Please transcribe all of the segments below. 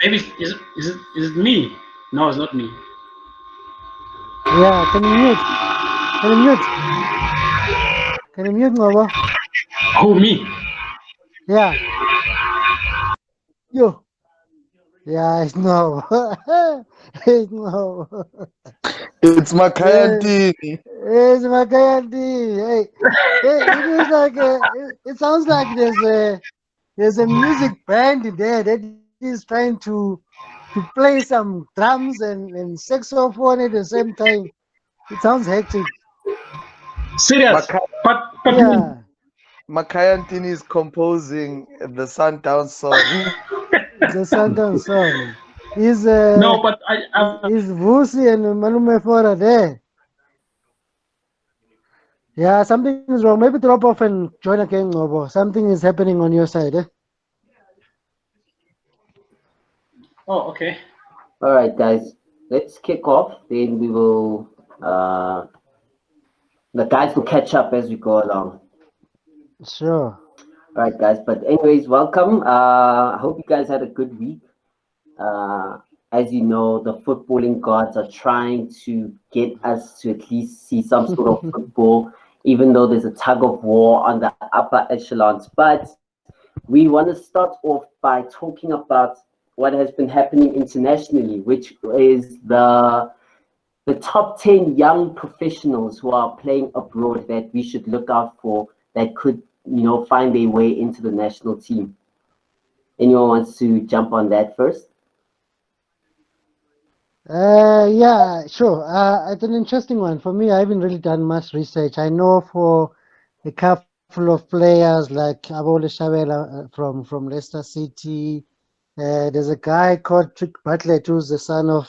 Maybe is it me? No, it's not me. Yeah, can you mute? Can you mute? Can you mute, Ngobo? Oh, me. Yeah. Yo. Yeah, it's no. It's no. It's Yeah. Makayantini. It's Makayandi. Hey, hey, it is like it sounds like there's a music band there that is trying to play some drums and saxophone at the same time. It sounds hectic. Serious. Maka- But me. Yeah, Makayantini is composing the Sundown song. the Sundown song. No, but Is Vusi and Malume Fora there? Yeah, something is wrong. Maybe drop off and join again, Ngobo. Something is happening on your side. Eh? oh, okay. All right, guys, let's kick off. Then we will, the guys will catch up as we go along. Sure. All right, guys. But anyways, welcome. I hope you guys had a good week. Uh, as you know, the footballing gods are trying to get us to at least see some sort of football, even though there's a tug of war on the upper echelons. But we want to start off by talking about what has been happening internationally, which is the top 10 young professionals who are playing abroad that we should look out for that could, find their way into the national team. Anyone wants to jump on that first? Yeah, sure. It's an interesting one. For me, I haven't really done much research. I know for a couple of players like Abole Shabela from Leicester City, there's a guy called Trick Bartlett who's the son of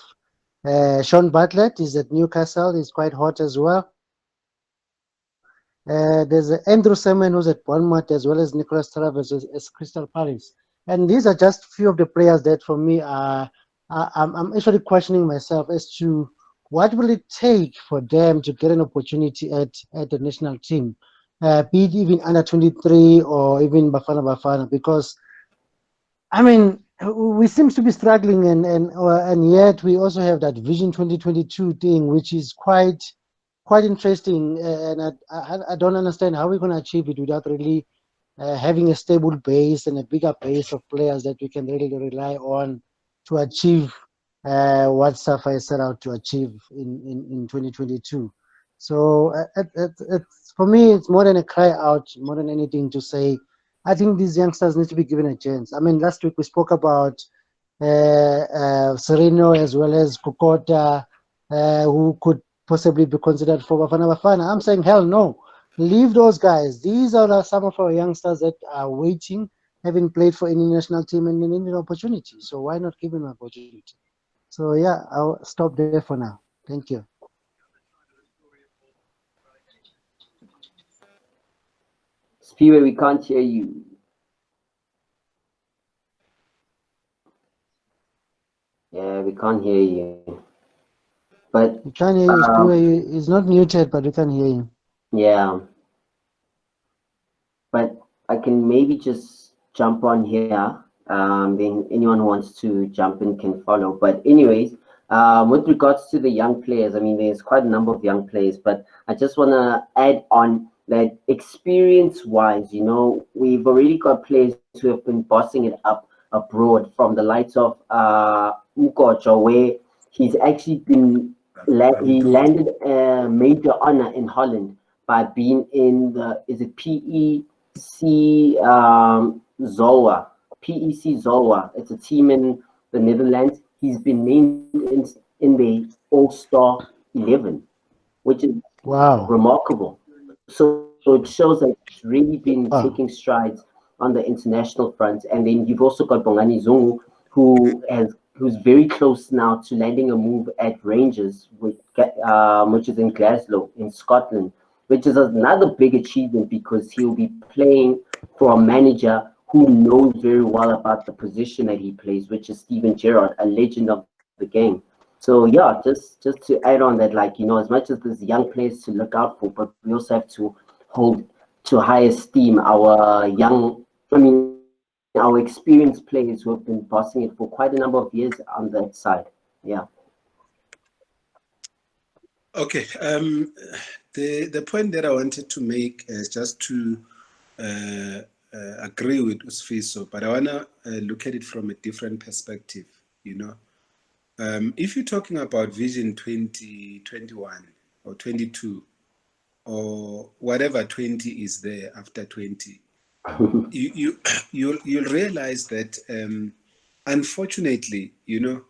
Sean Bartlett. He's at Newcastle. He's quite hot as well. There's Andrew Seaman who's at Bournemouth as well as Nicholas Travers as Crystal Palace. And these are just few of the players that for me I'm actually questioning myself as to what will it take for them to get an opportunity at the national team, be it even under 23 or even Bafana because I mean we seems to be struggling and yet we also have that Vision 2022 thing which is quite interesting and I don't understand how we're going to achieve it without really having a stable base and a bigger base of players that we can really rely on to achieve what Sapphire set out to achieve in 2022. So it's for me, it's more than a cry out, more than anything to say. I think these youngsters need to be given a chance. I mean, last week we spoke about Sereno as well as Kokota, who could possibly be considered for Bafana Bafana. I'm saying, hell no. Leave those guys. These are some of our youngsters that are waiting, having played for any national team and need an opportunity. So why not give them an opportunity? So yeah, I'll stop there for now. Thank you. Spiwe, we can't hear you. Yeah, we can't hear you. But We can't hear you, Spiwe. He's not muted, but we can hear him. yeah, but I can maybe just jump on here. Then anyone who wants to jump in can follow. But anyways, with regards to the young players, I mean, there's quite a number of young players, but I just want to add on that experience-wise, we've already got players who have been bossing it up abroad from the likes of Mkocho, where he's actually he landed a major honor in Holland by being in is it PEC Zoa? PEC Zoa. It's a team in the Netherlands. He's been named in the All-Star 11, which is Wow. remarkable. So it shows that he's really been Wow. taking strides on the international front. And then you've also got Bongani Zungu, who's very close now to landing a move at Rangers, which is in Glasgow in Scotland, which is another big achievement because he'll be playing for a manager who knows very well about the position that he plays, which is Steven Gerrard, a legend of the game. So yeah, just to add on that, like as much as there's young players to look out for, but we also have to hold to high esteem our young, I mean, our our experienced players who have been bossing it for quite a number of years on that side. Yeah. Okay. The point that I wanted to make is just to agree with Usfiso, but I want to look at it from a different perspective. You know, if you're talking about Vision 2021 or 22 or whatever 20 is there after 20, you'll realize that unfortunately, you know,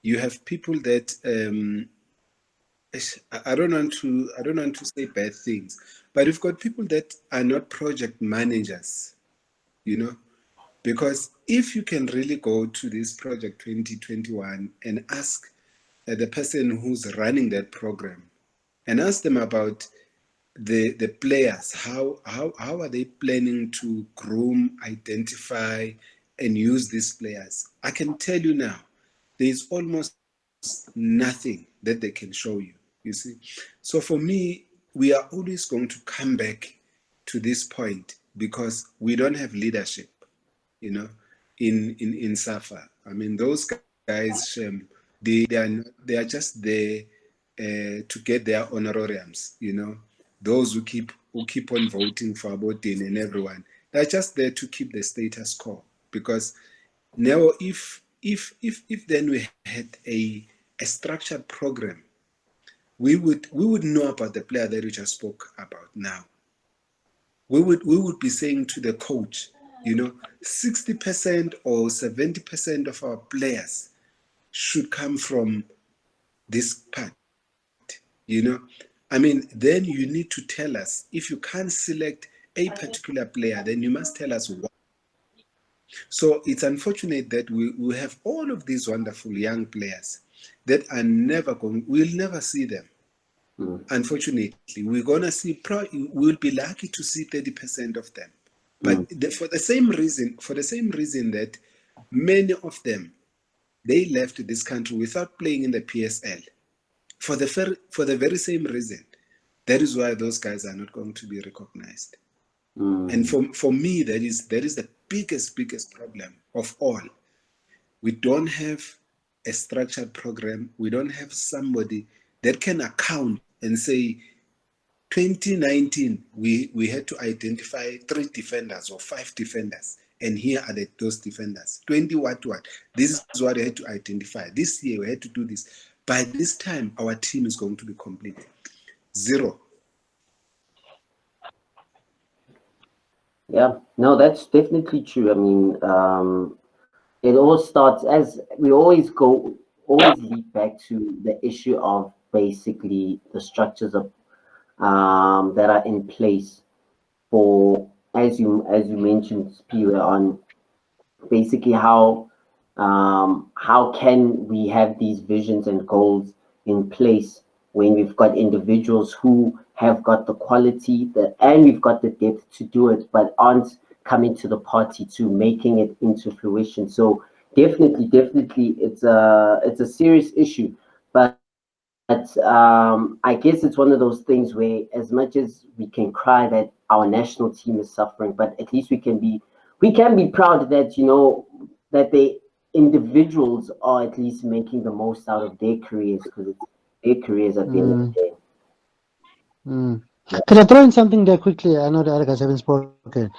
you have people that I don't want to say bad things, but you've got people that are not project managers, you know, because if you can really go to this project 2021 and ask the person who's running that program and ask them about the players, how are they planning to groom, identify, and use these players? I can tell you now, there's almost nothing that they can show you. You see, so for me, we are always going to come back to this point because we don't have leadership, you know, in SAFA. I mean, those guys, they are just there to get their honorariums, you know. Those who keep on voting for Abotin and everyone, they're just there to keep the status quo. Because now, if then we had a structured program, we would know about the player that we just spoke about now. We would be saying to the coach, you know, 60% or 70% of our players should come from this part, you know. I mean, then you need to tell us, if you can't select a particular player, then you must tell us why. So it's unfortunate that we have all of these wonderful young players that are never going, we'll never see them. Unfortunately, we're going to see, we'll be lucky to see 30% of them. But for the same reason that many of them, they left this country without playing in the PSL. For the very same reason, that is why those guys are not going to be recognized. And for me, that is the biggest problem of all. We don't have a structured program. We don't have somebody that can account and say, 2019, we had to identify 3 defenders or 5 defenders, and here are those defenders. 20 what? This is what we had to identify. This year we had to do this. By this time, our team is going to be complete. 0. Yeah, no, that's definitely true. I mean, it all starts, as we always lead back to the issue of basically the structures of that are in place for, as you mentioned, Spiwe, on basically how can we have these visions and goals in place when we've got individuals who have got the quality and we've got the depth to do it, but aren't coming to the party to making it into fruition. So definitely, it's a serious issue. But I guess it's one of those things where, as much as we can cry that our national team is suffering, but at least we can be proud that, you know, that the individuals are at least making the most out of their careers, because it's their careers at the end of the day. Can I throw in something there quickly? I know the other guys haven't spoken,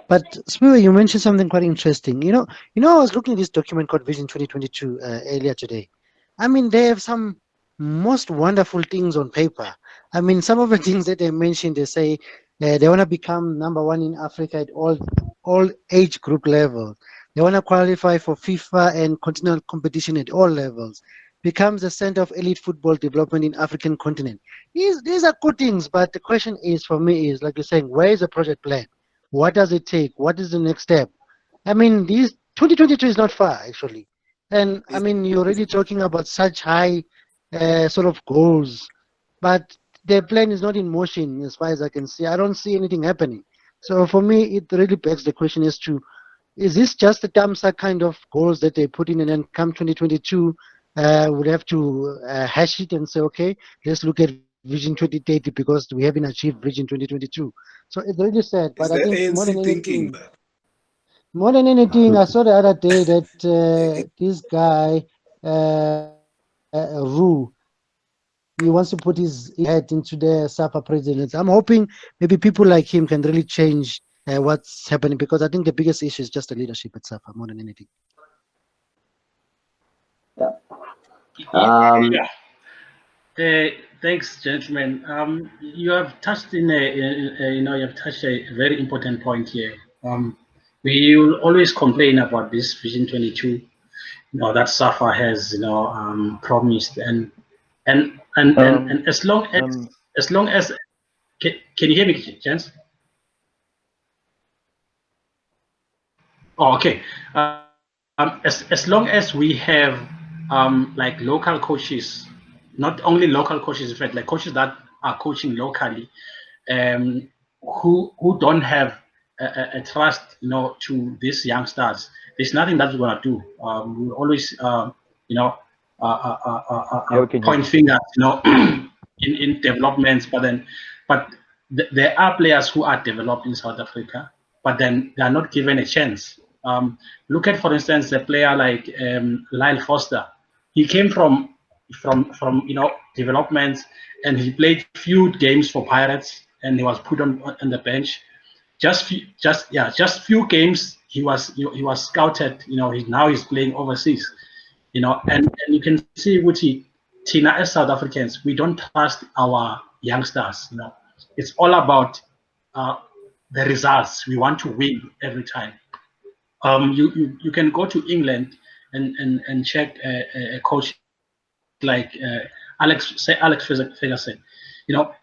but Spiwe, you mentioned something quite interesting. You know, I was looking at this document called Vision 2022 earlier today. I mean, they have some most wonderful things on paper. I mean, some of the things that they mentioned, they say they want to become #1 in Africa at all age group levels. They want to qualify for FIFA and continental competition at all levels. Becomes the center of elite football development in African continent. These are good things, but the question is, for me, is like you're saying, where is the project plan? What does it take? What is the next step? I mean, 2022 is not far, actually. And I mean, you're already talking about such high sort of goals, but the plan is not in motion as far as I can see. I don't see anything happening. So for me, it really begs the question as to, is this just the TAMSA kind of goals that they put in, and then come 2022, would have to hash it and say, okay, let's look at Vision 2030 because we haven't achieved Vision 2022. So it's really sad. But I think more than anything, More than anything, I saw the other day that this guy, Rue, he wants to put his head into the SAFA president. I'm hoping maybe people like him can really change what's happening, because I think the biggest issue is just the leadership at SAFA more than anything. Thanks, gentlemen. You have touched you have touched a very important point here. We will always complain about this Vision 22, that SAFA has, promised, and as long as can you hear me, gents? Oh, okay. As long as we have like local coaches, not only local coaches, in fact, like coaches that are coaching locally, who don't have a trust, to these youngsters, there's nothing that we're gonna do. We always, point fingers, in developments, but there are players who are developed in South Africa, but then they are not given a chance. Look at, for instance, a player like Lyle Foster. He came from developments, and he played few games for Pirates, and he was put on the bench. Just few games. He was scouted. Now he's playing overseas. And you can see Tina, as South Africans, we don't trust our youngsters. It's all about the results. We want to win every time. You can go to England and check a coach like Alex Ferguson.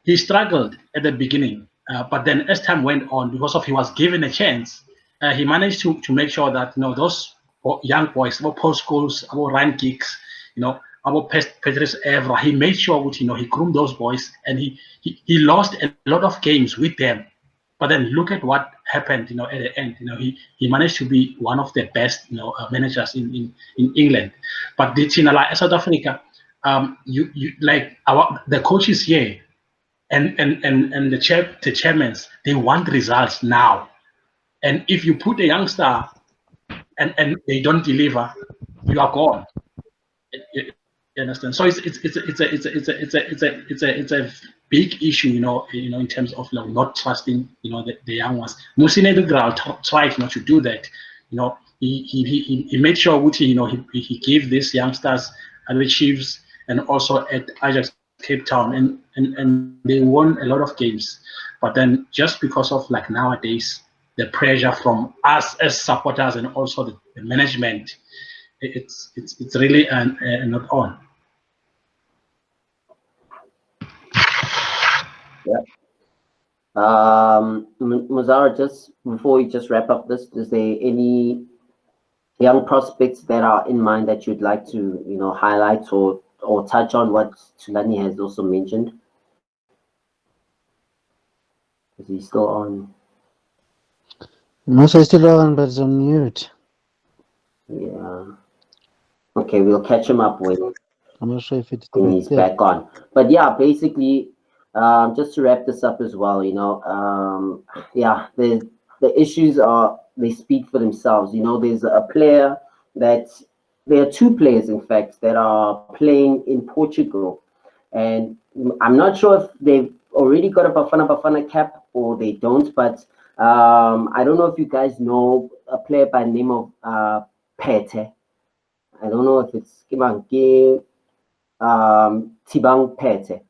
He struggled at the beginning, but then as time went on, because of he was given a chance, he managed to make sure that those young boys, our Paul Scholes, our Ryan Giggs, our Patrice Evra, he made sure he groomed those boys, and he lost a lot of games with them. But then look at what happened, at the end. He managed to be one of the best, managers in England. But the South Africa, the coaches here, and the chairmen, they want results now. And if you put a youngster and they don't deliver, you are gone. You understand? So it's a big issue, in terms of not trusting, the young ones. Musine Dugral tried not to do that. He made sure he gave these youngsters at the Chiefs and also at Ajax Cape Town, and they won a lot of games. But then just because of nowadays the pressure from us as supporters and also the management, it's really not on. Yeah. Muzara, just before we just wrap up this, is there any young prospects that are in mind that you'd like to highlight or touch on what Thulani has also mentioned? Is he still on? No, so he's still on, but it's on mute. Yeah. Okay, we'll catch him up when I'm not sure if it's he's back on. But yeah, basically, just to wrap this up as well, yeah, the issues they speak for themselves. There's a player there are two players, in fact, that are playing in Portugal, and I'm not sure if they've already got a Bafana cap or they don't, but I don't know if you guys know a player by the name of Pete. I don't know if it's Tibang Pete,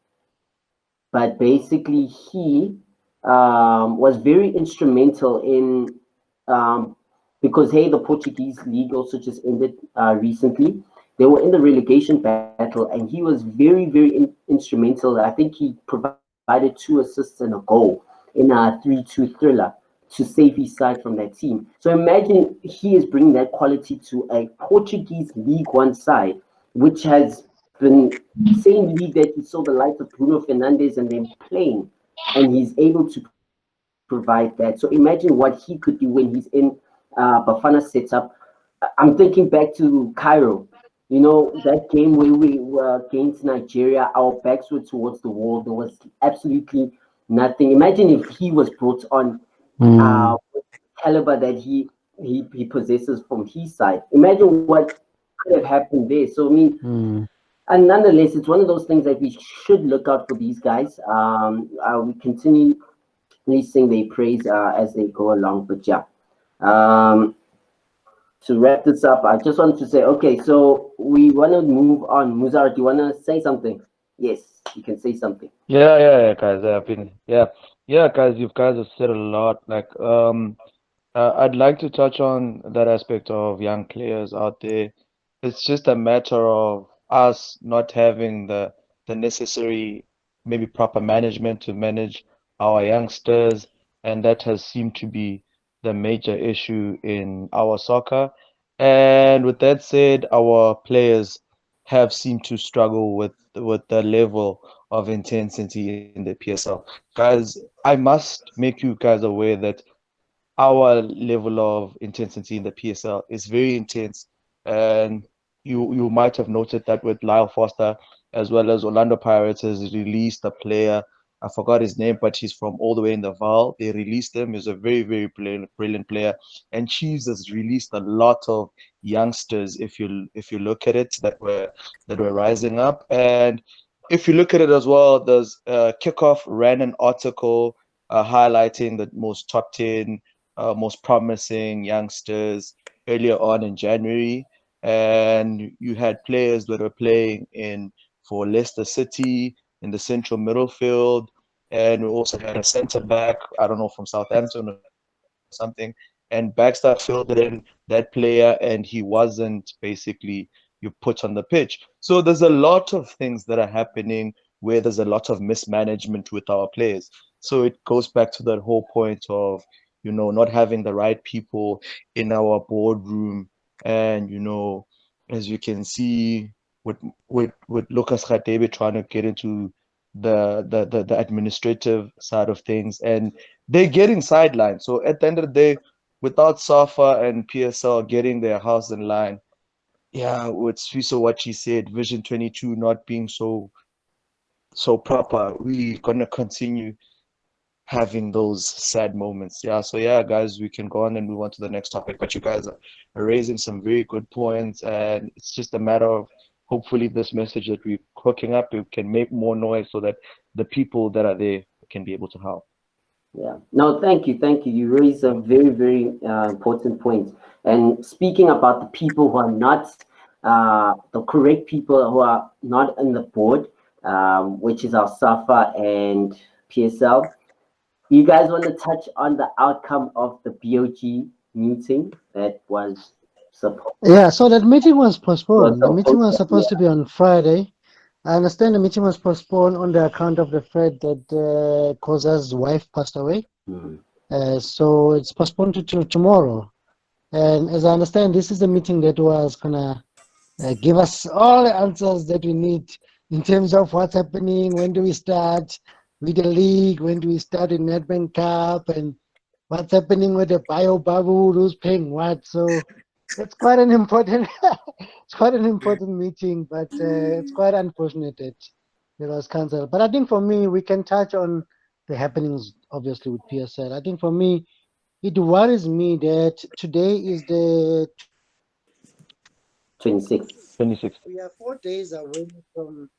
but basically he was very instrumental in because the Portuguese league also just ended recently. They were in the relegation battle, and he was very, very instrumental. I think he provided 2 assists and a goal in a 3-2 thriller to save his side from that team. So imagine he is bringing that quality to a Portuguese League One side, which has been the same league that he saw the likes of Bruno Fernandes and them playing, and he's able to provide that. So imagine what he could do when he's in Bafana setup. I'm thinking back to Cairo. That game where we were against Nigeria, our backs were towards the wall. There was absolutely nothing. Imagine if he was brought on with the caliber that he he possesses from his side. Imagine what could have happened there. So I mean, Mm. and nonetheless, it's one of those things that we should look out for these guys. We continue sing their praise as they go along. But yeah, um, to wrap this up, I just want to say, okay, so we want to move on. Muzar, do you want to say something? Yes, you can say something. Yeah, guys. Yeah, guys. You guys have said a lot. I'd like to touch on that aspect of young players out there. It's just a matter of us not having the necessary, maybe proper management to manage our youngsters, and that has seemed to be the major issue in our soccer. And with that said, our players have seemed to struggle with the level of intensity in the PSL. Guys, I must make you guys aware that our level of intensity in the PSL is very intense, and you might have noted that with Lyle Foster as well as Orlando Pirates has released a player. I forgot his name, but he's from all the way in the Val. They released him. He's a very brilliant player. And Chiefs has released a lot of youngsters. If you look at it, that were rising up. And if you look at it as well, there's Kickoff ran an article highlighting the most top 10 most promising youngsters earlier on in January, and you had players that were playing in for Leicester City in the central middle field, and we also had a centre back, I don't know, from Southampton or something, and Baxter filled in that player, and he wasn't basically you put on the pitch. So there's a lot of things that are happening where there's a lot of mismanagement with our players. So it goes back to that whole point of not having the right people in our boardroom. And, as you can see with Lucas Radebe trying to get into the administrative side of things, and they're getting sidelined. So at the end of the day, without SAFA and PSL getting their house in line, yeah, with Swiso what she said, Vision 22 not being so proper, we're gonna continue having those sad moments. Yeah, so yeah, guys, we can go on and move on to the next topic. But you guys are raising some very good points, and it's just a matter of hopefully this message that we're cooking up, it can make more noise so that the people that are there can be able to help. Yeah. No, thank you. Thank you. You raise a very important point. And speaking about the people who are not the correct people who are not in the board, which is our SAFA and PSL, you guys want to touch on the outcome of the BOG meeting that was supposed Yeah, so that meeting was postponed. The meeting was to supposed to be on Friday. I understand the meeting was postponed on the account of the fact that Koza's wife passed away. So it's postponed to tomorrow. And as I understand, this is a meeting that was gonna give us all the answers that we need in terms of what's happening, when do we start with the league, when do we start in Nedbank Cup, and what's happening with the Bio Babu, who's paying what. So it's quite an important it's quite an important meeting, but it's quite unfortunate that it was cancelled. But I think for me, we can touch on the happenings obviously with PSL. I think for me, it worries me that today is the 26th. 26. we are 4 days away from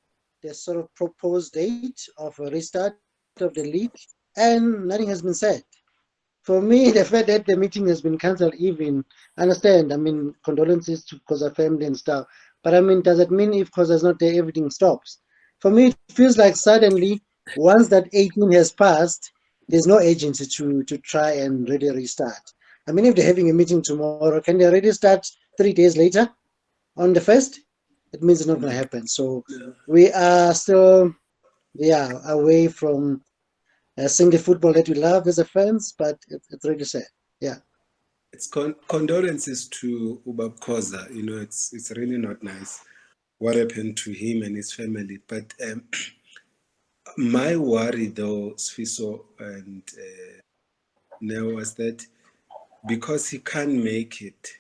the sort of proposed date of a restart of the league, and nothing has been said. For me, the fact that the meeting has been cancelled, even I understand. I mean, condolences to Koza family and stuff. But I mean, does it mean if Koza is not there, everything stops? For me, it feels like suddenly, once that 18 has passed, there's no agency to try and really restart. I mean, if they're having a meeting tomorrow, can they already start 3 days later on the 1st? It means it's not going to happen. So we are still, away from seeing the football that we love as a fans, but it's really sad. Yeah. It's condolences to Ubab Koza. It's really not nice what happened to him and his family. But my worry, though, Sfiso and Neo, was that because he can't make it,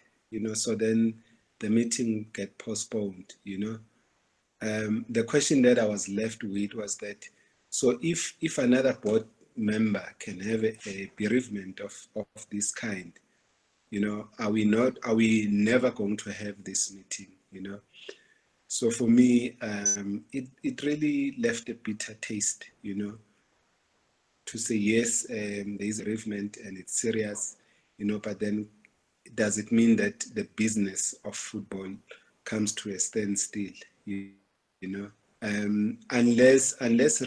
so then the meeting get postponed. The question that I was left with was that, so if another board member can have a bereavement of this kind, You know, are we never going to have this meeting? You know, so for me, it really left a bitter taste. You know, to say yes, there is a bereavement and it's serious. You know, but then does it mean that the business of football comes to a standstill? You know, unless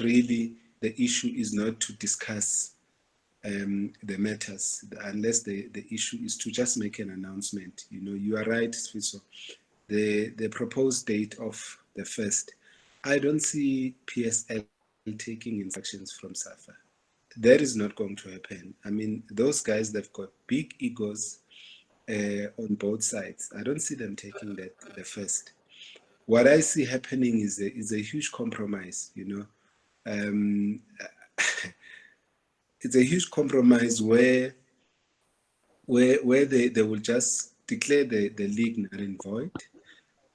really the issue is not to discuss the matters, unless the issue is to just make an announcement. You know, you are right, Sfiso. The proposed date of the first, I don't see PSL taking instructions from SAFA. That is not going to happen. I mean, those guys, they've got big egos on both sides. I don't see them taking the first. What I see happening is a huge compromise, you know. It's a huge compromise where they will just declare the league null and void,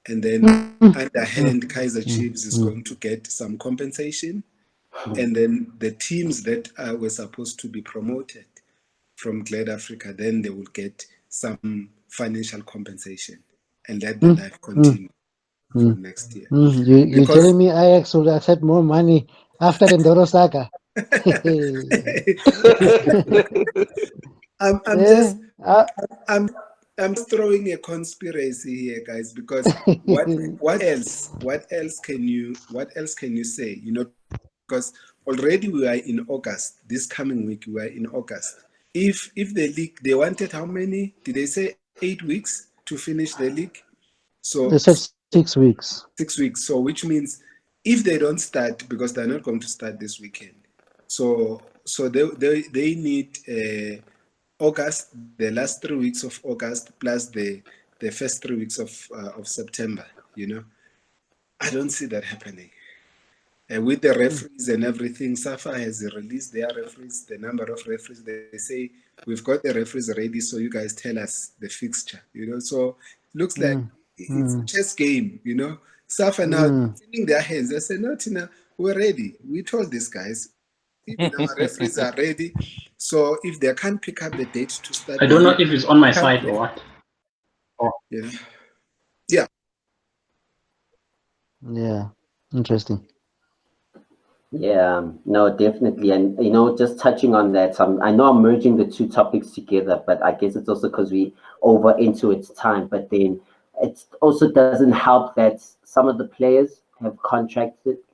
and then underhand Kaizer Chiefs is going to get some compensation, and then the teams that were supposed to be promoted from Glad Africa, then they will get some financial compensation, and let the life continue for next year. You're telling me Ajax will accept more money after the Ndoro saga? I'm throwing a conspiracy here, guys, because what else can you say? You know, because already we are in August. This coming week we are in August. If the league, they wanted how many? Did they say 8 weeks to finish the league? So they said 6 weeks. 6 weeks. So which means if they don't start, because they're not going to start this weekend, so they need August, the last 3 weeks of August plus the first 3 weeks of September. You know, I don't see that happening. With the referees and everything, SAFA has released their referees, the number of referees. They say we've got the referees ready, so you guys tell us the fixture. You know, so it looks like it's a chess game. You know, SAFA now in their hands. They say, no, Tina, we're ready. We told these guys. Even our referees are ready. So if they can't pick up the date to start, I don't know if it's on my side or what. Yeah, interesting. Yeah, no, definitely. And, you know, just touching on that, I know I'm merging the two topics together, but I guess it's also because we over into its time. But then it also doesn't help that some of the players have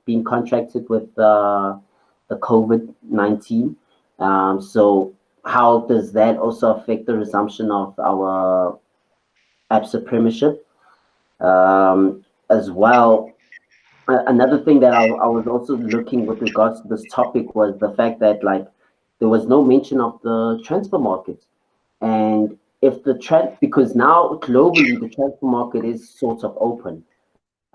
been contracted with the COVID-19. So how does that also affect the resumption of our ABSA Premiership? As well, another thing that I was also looking with regards to this topic was the fact that, like, there was no mention of the transfer market. And if because now globally the transfer market is sort of open.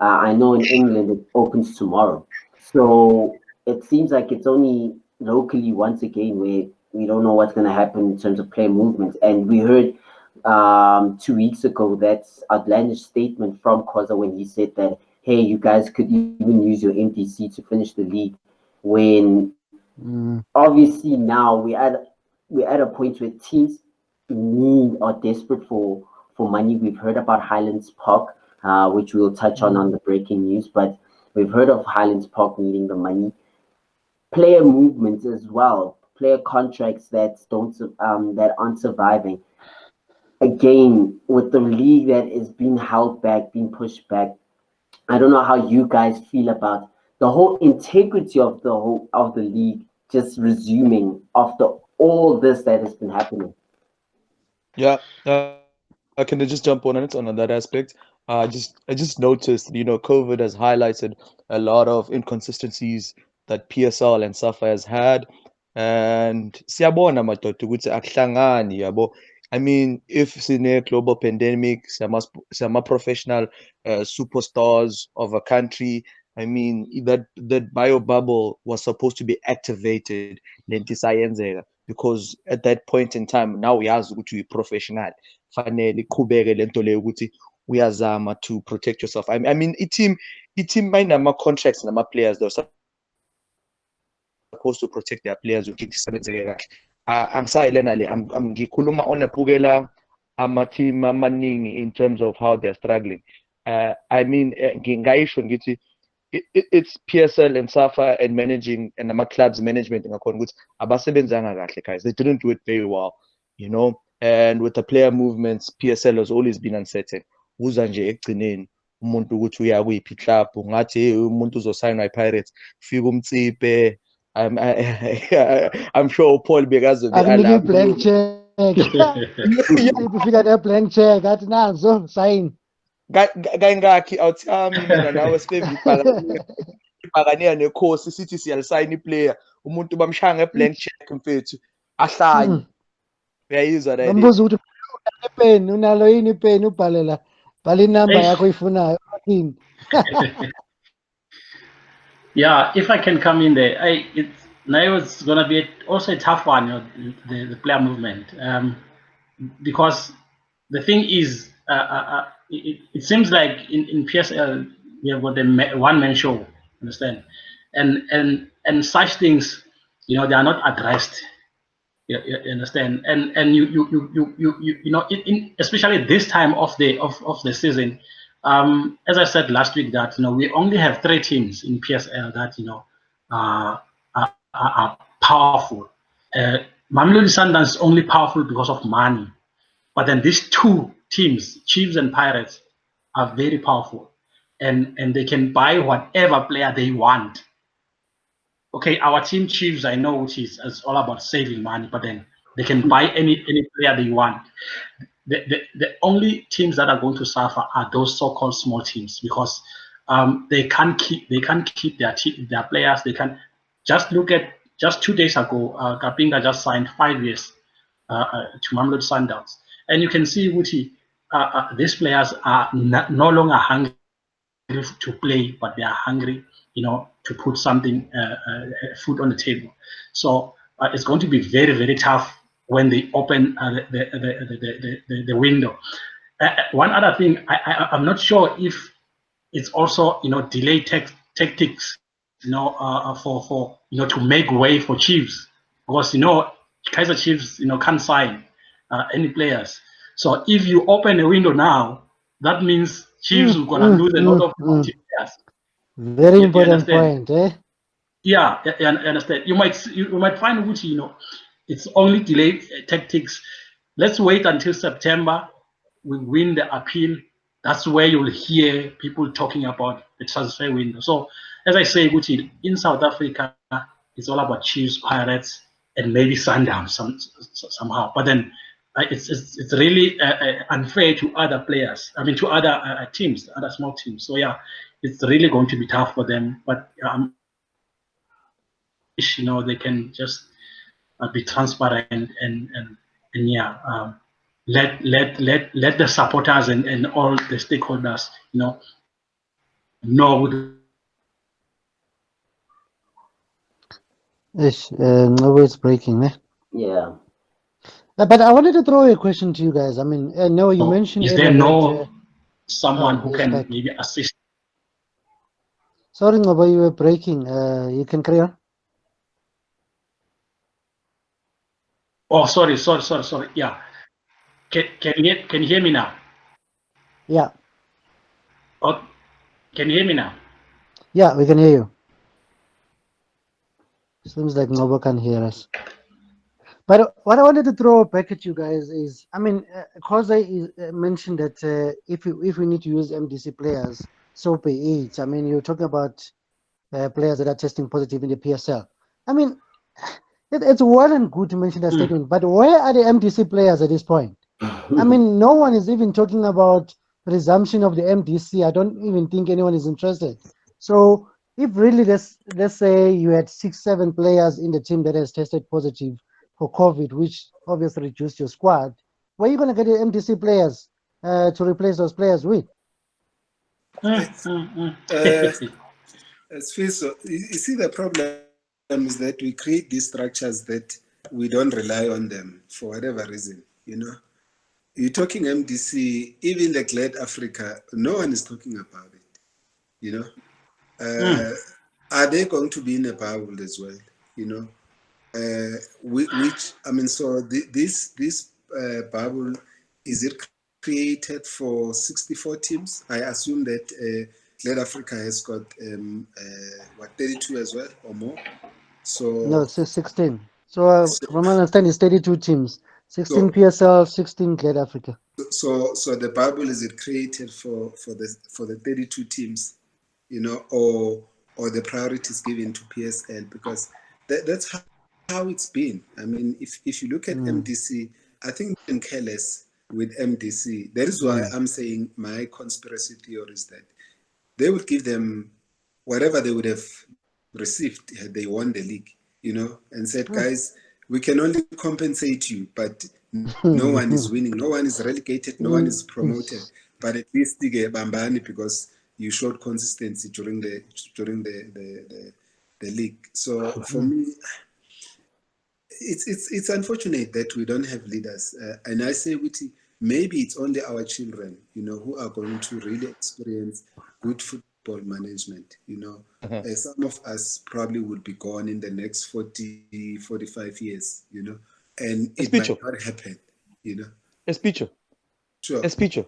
I know in England it opens tomorrow. So it seems like it's only locally once again where we don't know what's going to happen in terms of player movement. And we heard 2 weeks ago that outlandish statement from Khoza when he said that, hey, you guys could even use your MDC to finish the league, when obviously now we're at a point where teams are desperate for money. We've heard about Highlands Park, which we'll touch on the breaking news, but we've heard of Highlands Park needing the money. Player movements as well, player contracts that aren't surviving. Again, with the league that is being held back, being pushed back, I don't know how you guys feel about the whole integrity of the league just resuming after all this that has been happening. Yeah, can I just jump on it on that aspect? I just noticed, you know, COVID has highlighted a lot of inconsistencies that PSL and SAFA has had, and siyabona madoda ukuthi akuhlangani yabo. I mean, if sine global pandemic, some professional superstars of a country. I mean, that bio bubble was supposed to be activated because at that point in time, now we have to be professional. Fanele qhubeke lento leyo ukuthi uyazama to protect yourself. I mean, team my contracts and my players, they're supposed to protect their players ukuthi isebenzeke kahle. I'm ngikhuluma on a Pugela ama-team amaningi in terms of how they're struggling. I mean, ngingayisho ngithi it's PSL and SAFA and managing and ama-clubs management ngakhona ukuthi abasebenzanga kahle, guys. They didn't do it very well, you know. And with the player movements, PSL has always been uncertain. Uza nje ekugcineni umuntu ukuthi uya kuyiphi club, ungathi hey umuntu uzosayinwa iPirates, fika umtsipe. I'm sure Paul bekazobe Akunike blank check. Ufika ne blank check athi nazo sign. Kayingakhi awuthami mina nawe sibhakaniya nekhosi sithi siyalisayina iplayer, umuntu bamshaya ngeblank check mfethu ahlanye. Uyayizwa la Umbuzo ukuthi pen unalo yini pen ubhalela bhala inamba yakho oyifunayo. Yeah, if I can come in there, now it's gonna be also a tough one, you know, the player movement, because the thing is, it seems like in PSL we have got a one-man show, understand, and such things, you know, they are not addressed. You understand, and you know, especially this time of the season. As I said last week, that, you know, we only have 3 teams in PSL that, you know, are powerful. Mamelodi Sundowns is only powerful because of money, but then these 2 teams, Chiefs and Pirates, are very powerful, and they can buy whatever player they want. Okay, our team Chiefs, I know, which is all about saving money, but then they can buy any player they want. The only teams that are going to suffer are those so-called small teams, because they can't keep their players. They can just look at just 2 days ago, Kapinga just signed 5 years to Mamelodi Sundowns, and you can see Wuti, these players are no longer hungry to play, but they are hungry, you know, to put something food on the table. So it's going to be very, very tough when they open the window. One other thing, I'm not sure if it's also, you know, delay tactics, you know, for you know, to make way for Chiefs, because, you know, Kaizer Chiefs, you know, can't sign any players. So if you open a window now, that means Chiefs are gonna lose a lot of players. Very important point, eh? Yeah, I understand. You might find Wuti, you know, it's only delay tactics. Let's wait until September. We win the appeal. That's where you'll hear people talking about the transfer window. So, as I say, Wuti, in South Africa, it's all about Chiefs, Pirates, and maybe Sundowns somehow. But then it's really unfair to other players. I mean, to other teams, other small teams. So yeah, it's really going to be tough for them. But you know, they can just be transparent and yeah, let the supporters and all the stakeholders, you know. Always breaking, eh? Yeah. But I wanted to throw a question to you guys. I mean, Noah, you mentioned Is earlier there no that, someone who he's can back. maybe assist? Sorry, Ngoba, you were breaking. You can carry on. Oh, sorry. Yeah. Can you hear me now? Yeah. Oh, can you hear me now? Yeah, we can hear you. Seems like Ngoba can hear us. But what I wanted to throw back at you guys is, I mean, Khoza mentioned that if we need to use MDC players, so be it. I mean, you're talking about players that are testing positive in the PSL. I mean, it's well and good to mention that statement, but where are the MDC players at this point? I mean, no one is even talking about resumption of the MDC. I don't even think anyone is interested. So if really, let's say you had 6-7 players in the team that has tested positive for COVID, which obviously reduced your squad, where are you going to get the MDC players to replace those players with? So you see, the problem is that we create these structures that we don't rely on them for whatever reason, you know. You're talking MDC, even like Glad Africa, no one is talking about it, you know. Are they going to be in a bubble as well, you know? Which, I mean, so this bubble is it created for 64 teams? I assume that Glad Africa has got 32 as well or more. No, So, it's 16. So so, from my understanding, it's 32 teams. 16 so, PSL, 16 Glad Africa. so the bubble, is it created for the 32 teams, you know, or the priority is given to PSL? Because that's how it's been. I mean, if you look at MDC, I think in careless with MDC. That is why I'm saying my conspiracy theory is that they would give them whatever they would have received had they won the league, you know, and said, guys, we can only compensate you, but no one is winning, no one is relegated, no one is promoted. But at least they get Bambani because you showed consistency during the league. So for me, it's unfortunate that we don't have leaders, and I say, Witty, maybe it's only our children, you know, who are going to really experience good football management. You know, some of us probably would be gone in the next 40, 45 years. You know, and it might not happen. You know, Espicho, sure, Espicho.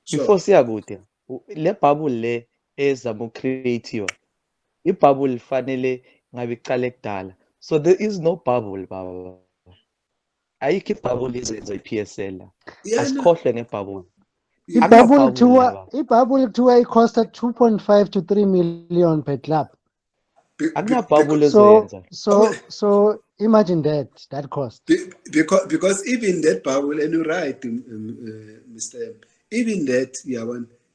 sure. Before siyakude, le bubble le ezama ucreate-iwa, ibubble fanele ngabe iqale kudala. So there is no bubble, baba. Ayikho ibubble izenza i-PSL la. Yeah, no. Asikhohlwe ngebubble. Ibubble tour it cost 2.5 to 3 million per club. Akunabubble So ezoyenza. imagine that cost. Because even that bubble, and you're right, Mr. M, even that,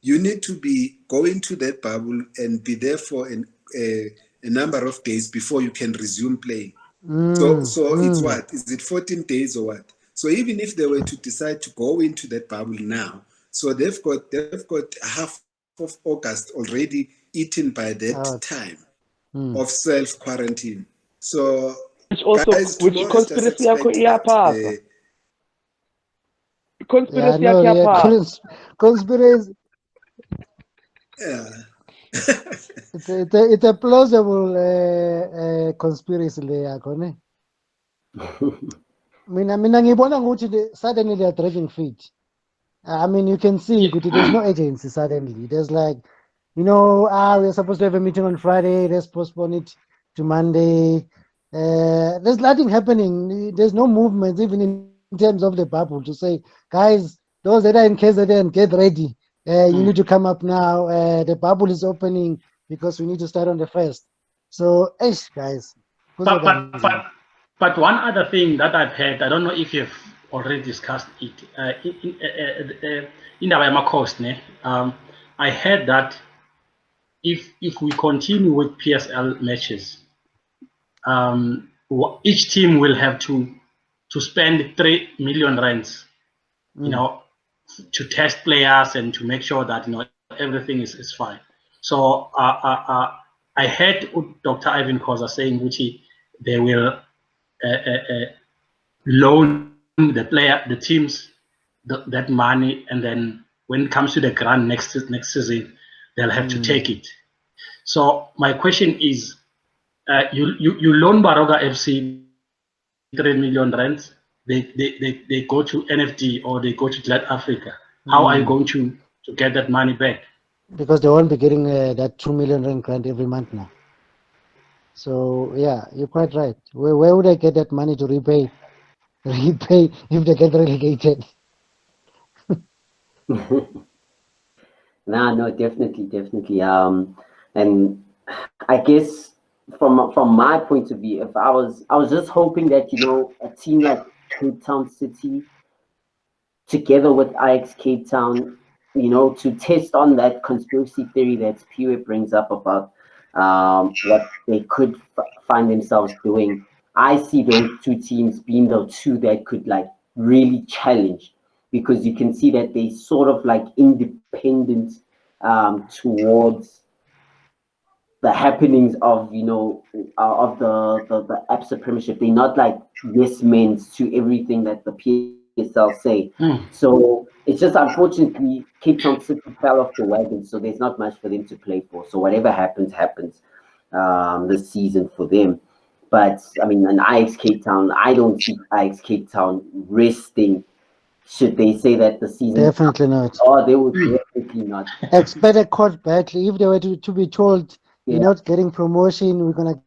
you need to be going to that bubble and be there for a number of days before you can resume playing. So it's what? Is it 14 days or what? So even if they were to decide to go into that bubble now, so they've got half of August already eaten by that time of self-quarantine. So Which also, guys, which conspiracy yakho iyaphasa. Conspiracy Yeah, yakho iyaphasa. conspiracy. Yeah. It's a plausible conspiracy yakho, ne? Mina ngibona ukuthi suddenly they are dragging feet. I mean, you can see there's no agency suddenly. There's like, you know, we're supposed to have a meeting on Friday. Let's postpone it to Monday. There's nothing happening. There's no movement, even in terms of the bubble, to say, guys, those that are in KZN, get ready. You need to come up now. The bubble is opening because we need to start on the 1st. So, guys. But one other thing that I've heard, I don't know if you've already discussed it, in our cost, I heard that if we continue with PSL matches, each team will have to spend 3 million rands, you know, to test players and to make sure that, you know, everything is fine. So I heard Dr. Ivan Khoza saying which they will loan the teams that money, and then when it comes to the grant next season, they'll have to take it. So my question is, you loan Baroga FC 3 million rands, they go to NFD or they go to Glad Africa. How are you going to get that money back? Because they won't be getting that 2 million rand grant every month now. So yeah, you're quite right. Where would I get that money to repay if they get relegated? No, definitely. And I guess from my point of view, if I was just hoping that, you know, a team like Cape Town City, together with Ajax Cape Town, you know, to test on that conspiracy theory that Piwe brings up about what they could find themselves doing. I see those two teams being the two that could like really challenge, because you can see that they sort of like independent towards the happenings of, you know, of the ABSA Premiership. They're not like yes men to everything that the PSL say. So it's just unfortunately Cape Town City fell off the wagon, so there's not much for them to play for. So whatever happens this season for them. But I mean, an Ajax Cape Town, I don't see Ajax Cape Town resting should they say that the season? Definitely not. Oh, they would definitely not. Expect a court battle. If they were to be told, you're Yeah. not getting promotion, we're going to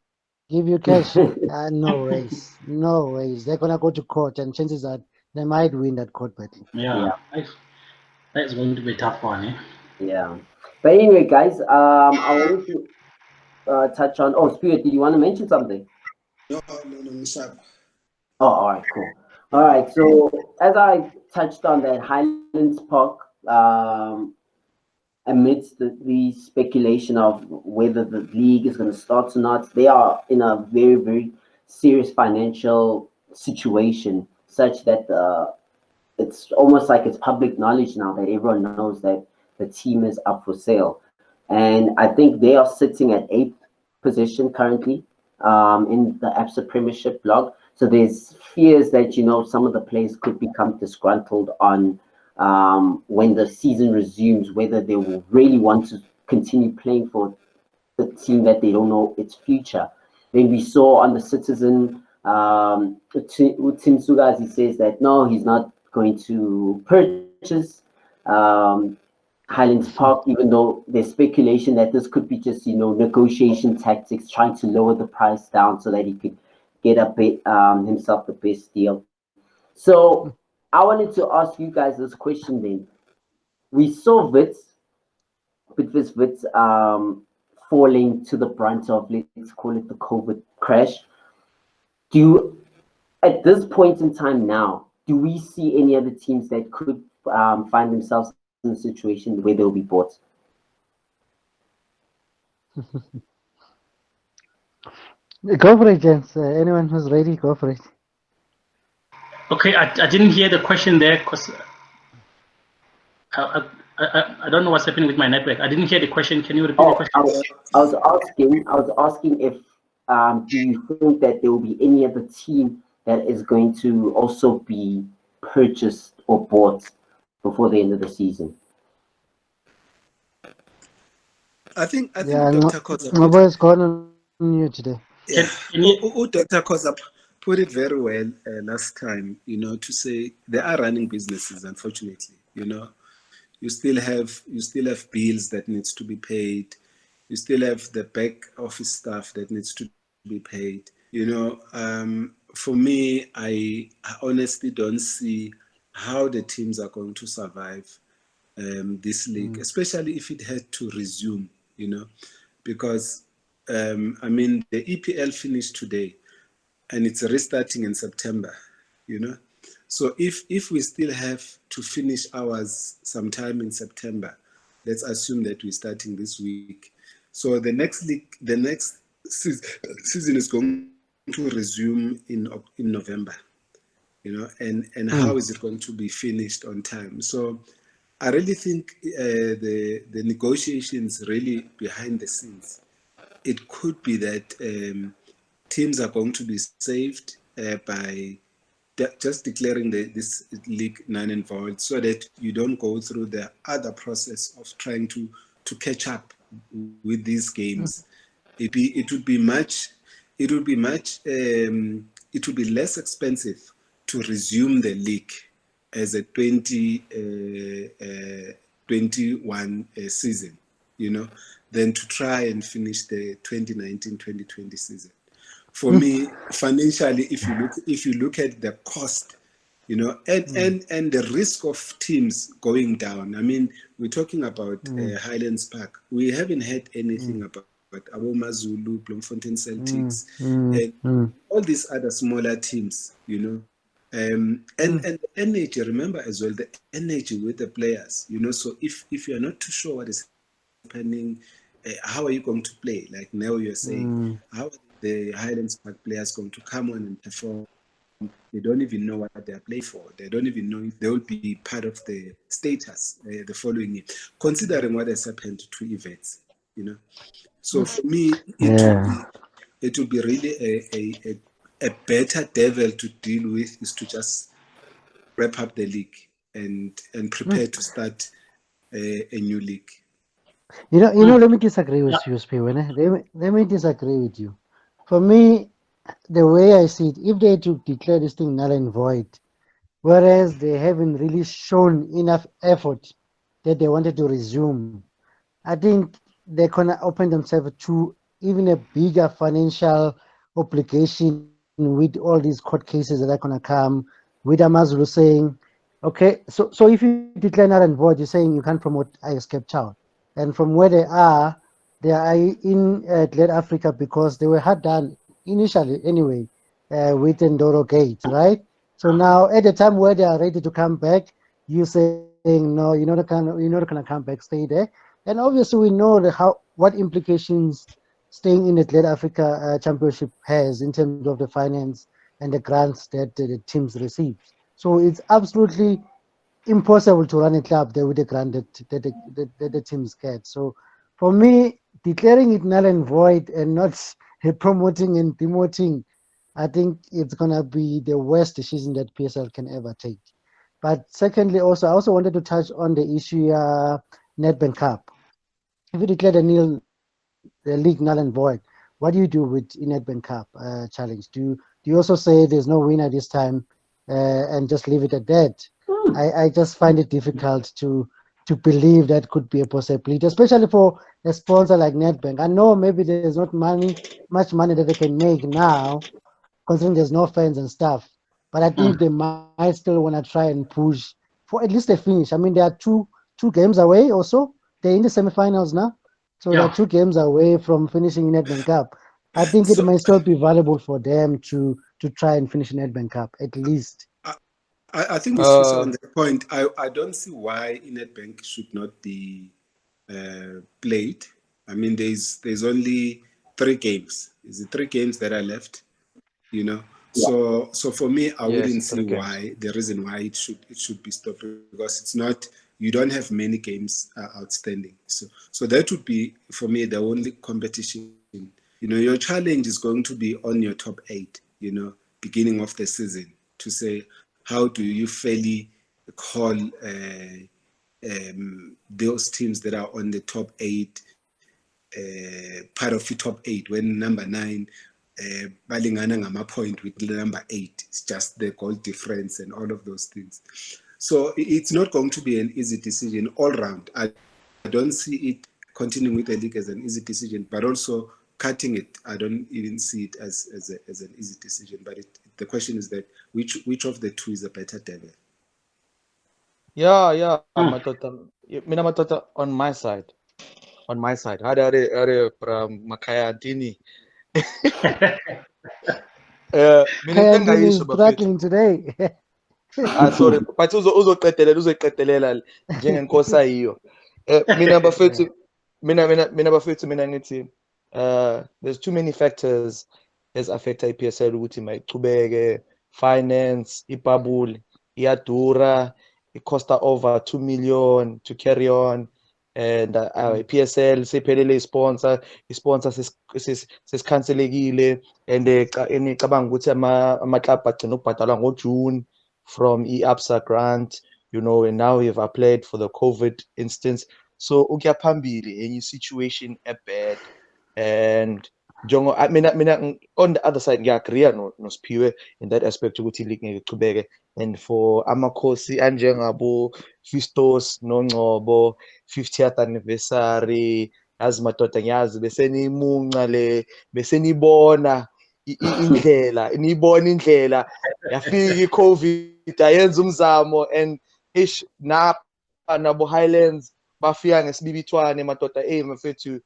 give you cash. No ways. No ways. They're going to go to court, and chances are they might win that court battle. Yeah, that's going to be a tough one. Eh? Yeah. But anyway, guys, I wanted to touch on. Oh, Spirit, did you want to mention something? No, Mshaba. Oh, all right, cool. All right, so as I touched on that, Highlands Park, amidst the speculation of whether the league is going to start or not, they are in a very, very serious financial situation, such that it's almost like it's public knowledge now that everyone knows that the team is up for sale. And I think they are sitting at 8th position currently in the ABSA Premiership blog. So there's fears that, some of the players could become disgruntled on when the season resumes, whether they will really want to continue playing for the team that they don't know its future. Then we saw on the Citizen, Tim Sugas, he says that no, he's not going to purchase Highlands Park, even though there's speculation that this could be just, negotiation tactics, trying to lower the price down so that he could get himself the best deal. So I wanted to ask you guys this question then. We saw Wits falling to the brunt of, let's call it, the COVID crash. At this point in time now, do we see any other teams that could find themselves in a situation where they'll be bought? Go for it, gents. Anyone who's ready, go for it. Okay, I didn't hear the question there because I don't know what's happening with my network. I didn't hear the question. Can you repeat the question? I was asking if do you think that there will be any other team that is going to also be purchased or bought before the end of the season? I think Yeah, Dr. Koza my boy's gone on you today. Dr. Koza put it very well last time, to say there are running businesses, unfortunately, You still have bills that needs to be paid. You still have the back office stuff that needs to be paid. For me, I honestly don't see how the teams are going to survive this league, especially if it had to resume, because the EPL finished today and it's restarting in September, So if we still have to finish ours sometime in September, let's assume that we're starting this week. So the next season is going to resume in November, and how is it going to be finished on time? So I really think the negotiations really behind the scenes, it could be that teams are going to be saved by just declaring this league null and void, so that you don't go through the other process of trying to catch up with these games. It would be less expensive to resume the league as a 2021 season, than to try and finish the 2019-2020 season. For me, financially, if you look at the cost, and the risk of teams going down. We're talking about Highlands Park. We haven't heard anything about Aboma Zulu, Bloemfontein Celtics, and all these other smaller teams, and the energy. Remember as well the energy with the players, So if you're not too sure what is happening, how are you going to play? Like now you're saying, how are the Highlands Park players going to come on and perform? They don't even know what they're playing for. They don't even know if they will be part of the status the following year, considering what has happened to events, So for me, it would be really a better devil to deal with is to just wrap up the league and prepare to start a new league. Let me disagree with you, Spiwen. Let me disagree with you. For me, the way I see it, if they to declare this thing null and void, whereas they haven't really shown enough effort that they wanted to resume. I think they're gonna open themselves to even a bigger financial obligation with all these court cases that are gonna come. With Amazulu saying, okay, so if you declare null and void, you're saying you can't promote Ajax Cape Town, and from where they are in Glad Africa because they were hard done initially anyway with Ndoro Gate, right? So now at the time where they are ready to come back, you saying no, you're not gonna come back, stay there. And obviously, we know what implications staying in the Glad Africa Championship has in terms of the finance and the grants that the teams receive. So it's absolutely impossible to run a club there with the grant that the teams get. So for me, declaring it null and void and not promoting and demoting, I think it's gonna be the worst decision that PSL can ever take. But secondly, also I also wanted to touch on the issue Nedbank Cup. If you declare the league null and void, what do you do with Nedbank Cup challenge? Do you also say there's no winner this time and just leave it at that? I just find it difficult to believe that could be a possibility, especially for a sponsor like Nedbank. I know maybe there's not much money that they can make now, considering there's no fans and stuff. But I think they might still want to try and push for at least a finish. I mean, they are two games away also. They're in the semifinals now. So they're Yeah. 2 games away from finishing in Nedbank Cup. I think it So might still be valuable for them to try and finish in Nedbank Cup at least. I think it's just on that point. I don't see why Nedbank should not be played. I mean, there's only 3 games. Is it 3 games that are left? You know. So for me, I Yes, wouldn't see 3 games. why the reason why it should be stopped, because it's not, you don't have many games outstanding. So that would be for me the only competition. You know, your challenge is going to be on your top 8. You know, beginning of the season, to say how do you fairly call those teams that are on the top 8 part of the top 8 when number 9 balingana ngama-point with number 8. It's just the goal difference and all of those things. So it's not going to be an easy decision all round. I don't see it continuing with the league as an easy decision, but also cutting it, I don't even see it as an easy decision. But the question is that which of the two is a better devil? Yeah, mina matota on my side. Hare Makhaya Ntini. Mina into Kayandini is engayisho bafethu. struggling today. Sorry, but uzoqedelela njengenkosi ayiyo. Mina bafethu, mina ngithi there's too many factors as affect iPSL ukuthi mayichubeke. Finance, ibabule, iyadura, it costa over 2 million to carry on, and PSL sephelele isponsor sesikhanselekile, and ngicabanga ukuthi ama-club agcina ukubhadalwa ngoJune from i-ABSA grant, you know, and now we've applied for the COVID instance. So ukuya phambili enye situation bad, and mina on the other side ngiyagree noSiphiwe in that aspect ukuthi league ngeke ichubeke, and for amakhosi anjengabo Fistos noNgcobo 50th anniversary, yazi madoda ngiyazi besenimunca le, besenibona indlela, niyibona indlela yafika iCovid ayenza umzamo, and ish nabo Highlands bafika ngesibibithwane madoda mfethu.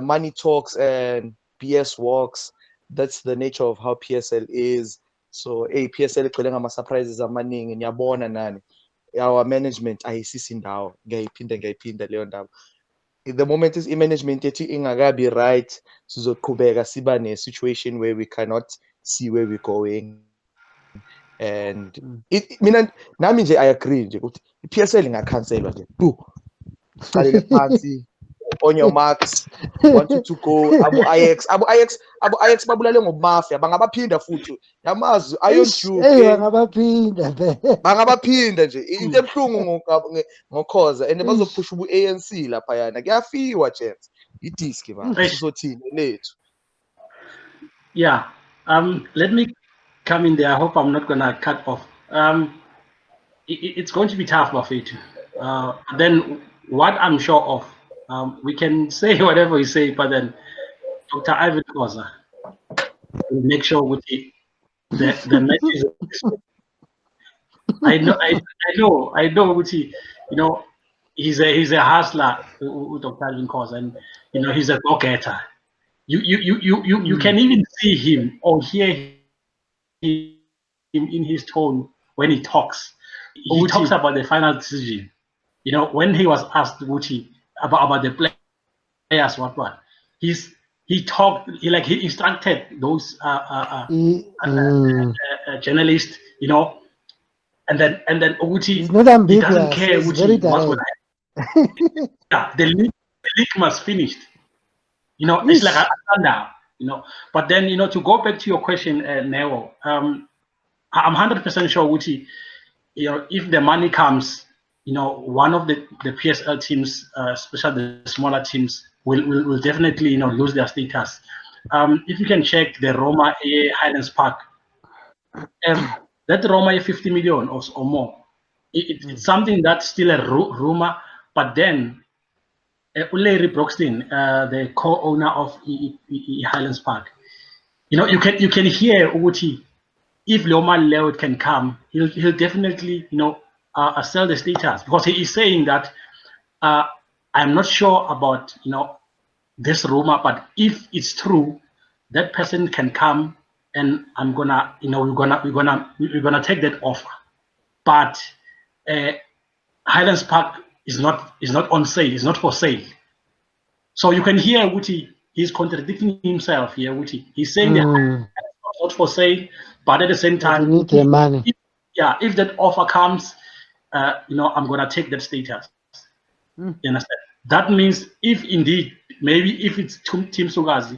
Money talks and BS walks. That's the nature of how PSL is. So PSL igcwele ngama-surprises amaningi, niyabona nani. Our management ayisisi ndawo, ngiyayiphinda leyo ndaba. The moment is i-management yethu ingakabi right, sizoqhubeka siba ne-situation where we cannot see where we're going. And mina nami nje I agree nje ukuthi i-PSL ingakhanselwa nje. Qalele phansi. On your marks, 1 to 2 go. Abo Ajax babulale ngomafia, bangabaphinda futhi. Yamazi ayonjuke. Bangabaphinda nje. Into ebhlungu ngokhoza, and bazophusha ubu-ANC lapha yana. Kuyafiwa chance. Idisk man. Sizothini lethu. Yeah. Let me come in there. I hope I'm not gonna cut off. it's going to be tough, Bafethu. Then what I'm sure of, we can say whatever we say, but then Dr. Ivan Koza will make sure with the matches. I know, Uti, you know, he's a hustler, Dr. Ivan Koza, and you know he's a go-getter. You can even see him or hear him in his tone when he talks. He talks about the final decision. You know, when he was asked Wuchi about the players, what, he talked, he instructed those journalists, you know, and then Wuchi, He's not he ambiguous. doesn't care He's very Wuchi what's going direct. to happen. Yeah, the league must finish. You know, it's like a standard, you know. But then, you know, to go back to your question, Nero, I'm 100% sure, Wuchi, you know, if the money comes, you know, one of the PSL teams, especially the smaller teams, will definitely, you know, lose their status. If you can check the Roma Highlands Park, that Roma 50 million or more, it's something that's still a rumor, but then Larry Broxton, the co-owner of Highlands Park, you know, you can hear Uti. If Loma Leod can come, he'll definitely, you know, sell the status, because he is saying that I'm not sure about, you know, this rumor, but if it's true, that person can come, and I'm gonna, you know, we're gonna take that offer. But Highlands Park is not on sale. It's not for sale. So you can hear Wuti, he's contradicting himself here, Wuti. He's saying that it's not for sale, but at the same time, you need the money. If that offer comes, you know, I'm gonna take that status. You understand? That means if indeed, maybe if it's Team Sugazi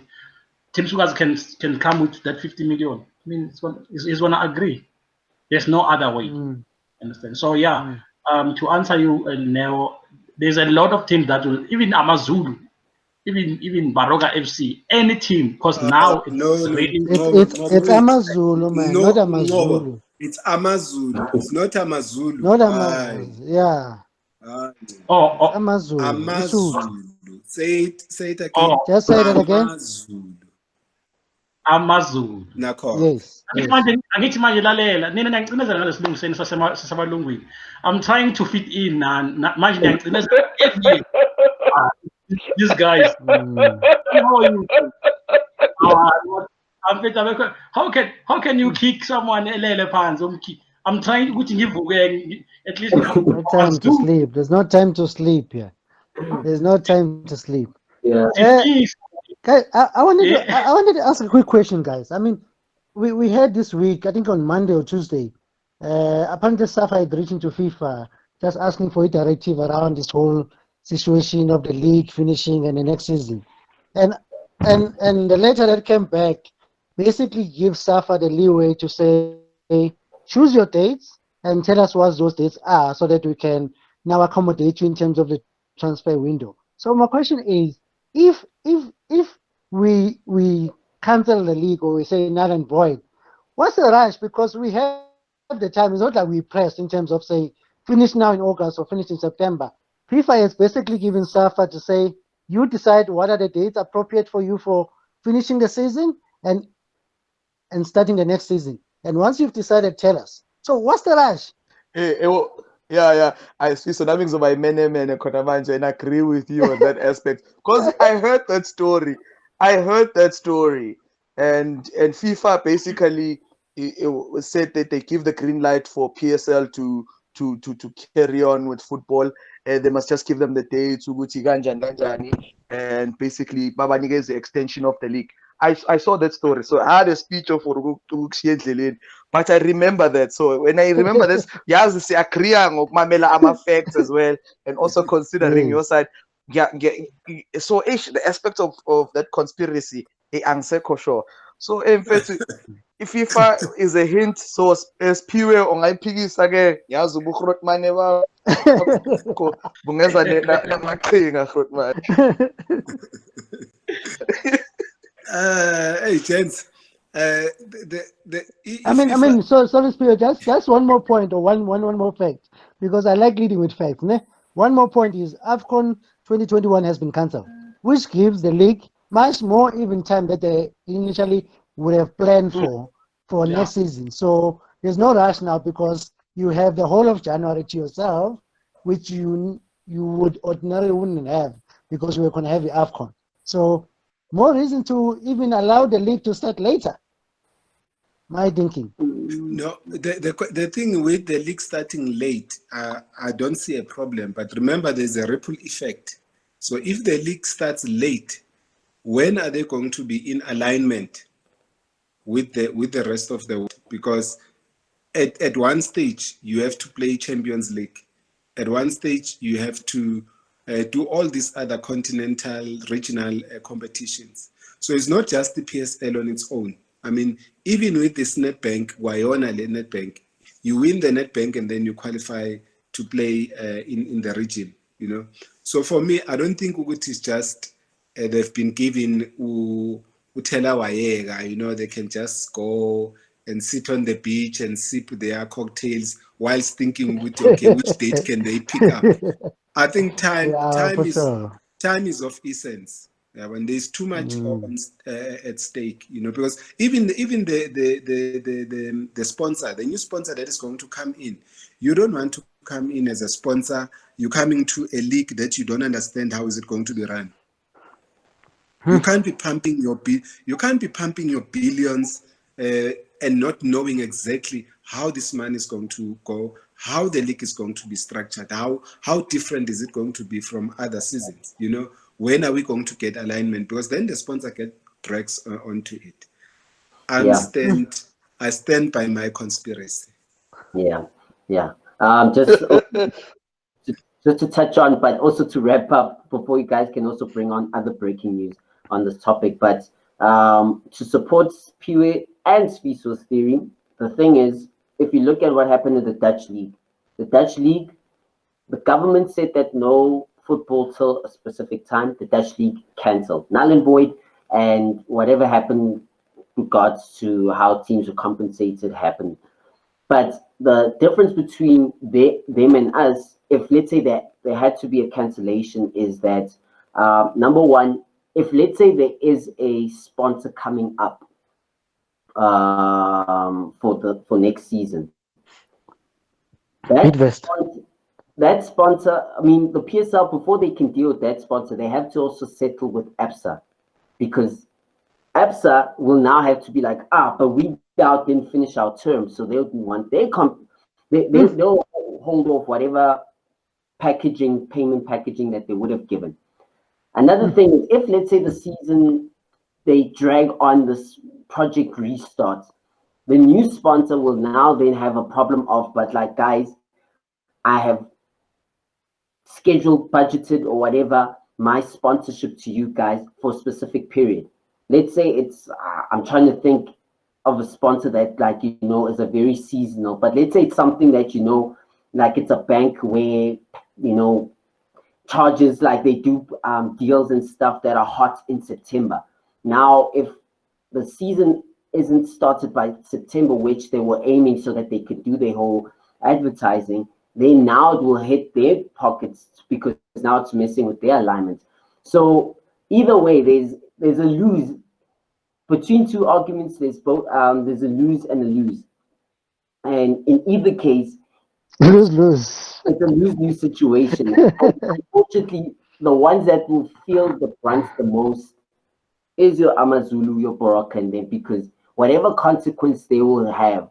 can come with that 50 million. I mean, he's gonna agree. There's no other way. Understand? So yeah, to answer you, Neo, there's a lot of teams that will, even Amazulu, even Baroga FC, any team, because now It's Amazulu, man, not Amazulu. It's Amazulu. It's not Amazulu. Not Amazulu. Yeah. Amazulu. Amazulu. Say it again. Just say that again. Amazulu. Yes. I'm trying to fit in these guys. How can you kick someone? I'm trying to give at least no time to sleep. There's no time to sleep here. There's no time to sleep. Yeah. Guys, I wanted to ask a quick question, guys. I mean, we had this week, I think on Monday or Tuesday, apparently SAFA had reached into FIFA just asking for a directive around this whole situation of the league finishing and the next season. And the letter that came back basically gives SAFA the leeway to say, choose your dates and tell us what those dates are so that we can now accommodate you in terms of the transfer window. So my question is, if we cancel the league or we say null and void, what's the rush? Because we have the time. It's not like we pressed in terms of say finish now in August or finish in September. FIFA has basically given SAFA to say you decide what are the dates appropriate for you for finishing the season and starting the next season. And once you've decided, tell us. So what's the rush? Yeah. I see. So that means my men and I agree with you on that aspect. Because I heard that story. And FIFA basically it said that they give the green light for PSL to carry on with football. And they must just give them the dates, and basically Babani is the extension of the league. I saw that story. So I had a speech of but I remember that. So when I remember this, yes, I agree on my facts as well, and also considering your side. So the aspect of that conspiracy, answer for sure. So in fact, if FIFA is a hint, so as Piwe on IPGs again, yazu bukrot maneva. Hey, gents, I mean, so sorry, Spirit. Just one more point or one more fact, because I like leading with facts. Ne? One more point is AFCON 2021 has been cancelled, which gives the league much more even time that they initially would have planned for Yeah. next season. So there's no rush now because you have the whole of January to yourself, which you would ordinarily wouldn't have because you were going to have the AFCON. So more reason to even allow the league to start later. My thinking. No, the thing with the league starting late, I don't see a problem. But remember, there's a ripple effect. So if the league starts late, when are they going to be in alignment with the rest of the world? Because at one stage you have to play Champions League. At one stage you have to do all these other continental, regional competitions. So it's not just the PSL on its own. I mean, even with this Nedbank, Wayona Nedbank, you win the Nedbank and then you qualify to play in the region, you know. So for me, I don't think Ugut is just they've been given Utela Wayega, you know, they can just go and sit on the beach and sip their cocktails whilst thinking, okay, which date can they pick up? I think time is of essence. Yeah, when there's too much at stake, you know, because even the sponsor, the new sponsor that is going to come in, you don't want to come in as a sponsor. You're coming to a league that you don't understand how is it going to be run. You can't be pumping your billions and not knowing exactly how this money is going to go, how the league is going to be structured, how different is it going to be from other seasons, you know. When are we going to get alignment? Because then the sponsor drags onto it. I stand by my conspiracy. Yeah. Just to touch on, but also to wrap up before you guys can also bring on other breaking news on this topic. But to support Piwe and Sfiso's theory, the thing is, if you look at what happened in the Dutch league, the government said that no football till a specific time. The Dutch league cancelled, null and void, and whatever happened regards to how teams were compensated happened. But the difference between them and us, if let's say that there had to be a cancellation, is that number one, if let's say there is a sponsor coming up for next season, that sponsor, I mean, the PSL, before they can deal with that sponsor, they have to also settle with ABSA, because ABSA will now have to be like, but we didn't finish our term, so they'll hold off whatever payment packaging that they would have given. Another thing is, if let's say the season, they drag on this project restart, the new sponsor will now then have a problem of, but like, guys, I have scheduled, budgeted, or whatever, my sponsorship to you guys for a specific period. Let's say it's, I'm trying to think of a sponsor that, like, you know, is a very seasonal, but let's say it's something that, you know, like it's a bank where, you know, charges, like they do deals and stuff that are hot in September. Now, if the season isn't started by September, which they were aiming so that they could do their whole advertising, then now it will hit their pockets because now it's messing with their alignment. So either way, there's a lose between two arguments. There's both there's a lose and a lose, and in either case, lose. It's a lose-lose situation. Unfortunately, the ones that will feel the brunt the most is your Amazulu, your Baroka, and them, because whatever consequence they will have,